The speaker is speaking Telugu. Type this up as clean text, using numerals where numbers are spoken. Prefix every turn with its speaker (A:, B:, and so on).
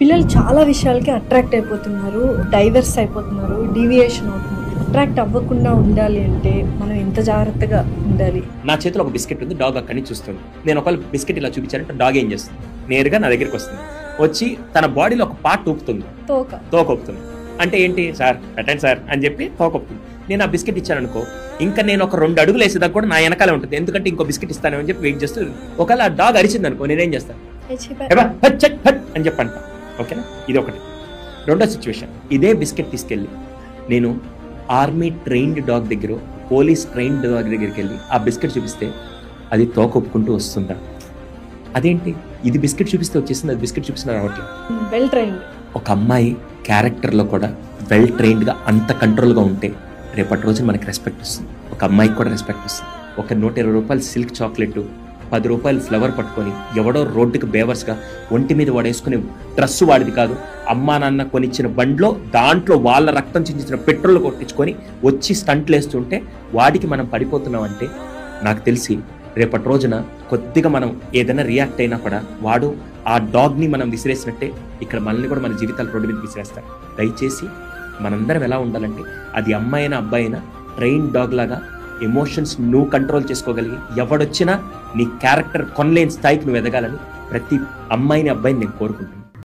A: పిల్లలు చాలా విషయాలకి అట్రాక్ట్ అయిపోతున్నారు, డైవర్స్ అయిపోతున్నారు, డీవియేషన్ అవుతుంది. అట్రాక్ట్ అవ్వకుండా ఉండాలి అంటే మనం ఎంత జాగ్రత్తగా ఉండాలి?
B: నా చేతిలో ఒక బిస్కెట్ ఉంది, డాగ్ అక్కడి నుంచి చూస్తుంది. నేను ఒకవేళ బిస్కెట్ ఇలా చూపించానంటే డాగ్ ఏం చేస్తుంది? నేరుగా నా దగ్గరికి వస్తుంది, వచ్చి తన బాడీలో ఒక పార్ట్ ఊపుతుంది, తోక ఊపుతుంది. అంటే ఏంటి? సార్ పెట్టండి సార్ అని చెప్పి తోక ఊపుతుంది. నేను ఆ బిస్కెట్ ఇచ్చాను అనుకో, ఇంకా నేను ఒక 2 అడుగులు వేసేదాకా కూడా నా వెనకాలే ఉంటుంది, ఎందుకంటే ఇంకో బిస్కెట్ ఇస్తాను అని చెప్పి వెయిట్ చేస్తూ. ఒకవేళ ఆ డాగ్ అరిచింది అనుకో, నేనేం చేస్తాను? అని చెప్పంట. ఓకేనా? ఇది ఒకటి. రెండో సిచ్యువేషన్, ఇదే బిస్కెట్ తీసుకెళ్ళి నేను ఆర్మీ ట్రైన్డ్ డాగ్ దగ్గర, పోలీస్ ట్రైన్డ్ డాగ్ దగ్గరికి వెళ్ళి ఆ బిస్కెట్ చూపిస్తే అది తోక ఒప్పుకుంటూ వస్తుందా? అదేంటి ఇది బిస్కెట్ చూపిస్తే వచ్చేసింది, అది బిస్కెట్ చూపిస్తున్నా రావట్లేదు.
A: వెల్ ట్రైన్డ్
B: ఒక అమ్మాయి క్యారెక్టర్లో కూడా వెల్ ట్రైన్డ్గా అంత కంట్రోల్గా ఉంటే రేపటి రోజున మనకి రెస్పెక్ట్ వస్తుంది, ఒక అమ్మాయికి కూడా రెస్పెక్ట్ వస్తుంది. ఒక 120 రూపాయలు సిల్క్ చాక్లెట్, 10 రూపాయలు ఫ్లవర్ పట్టుకొని ఎవడో రోడ్డుకి బేవర్స్గా ఒంటి మీద వాడేసుకునే డ్రెస్సు వాడిది కాదు, అమ్మా నాన్న కొనిచ్చిన బండ్లో దాంట్లో వాళ్ళ రక్తం చించిన పెట్రోల్ కొట్టించుకొని వచ్చి స్టంట్లు వేస్తుంటే వాడికి మనం పడిపోతున్నాం అంటే నాకు తెలిసి రేపటి రోజున కొద్దిగా మనం ఏదైనా రియాక్ట్ అయినా కూడా వాడు ఆ డాగ్ని మనం విసిరేసినట్టే ఇక్కడ మనల్ని కూడా మన జీవితాలు రోడ్డు మీద విసిరేస్తారు. దయచేసి మనందరం ఎలా ఉండాలంటే, అది అమ్మాయి అయినా అబ్బాయి అయినా ట్రైన్ డాగ్ లాగా ఎమోషన్స్ నువ్వు కంట్రోల్ చేసుకోగలిగి ఎవడొచ్చినా నీ క్యారెక్టర్ కొనలేని స్థాయికి నువ్వు ఎదగాలని ప్రతి అమ్మాయిని అబ్బాయిని నేను కోరుకుంటున్నాను.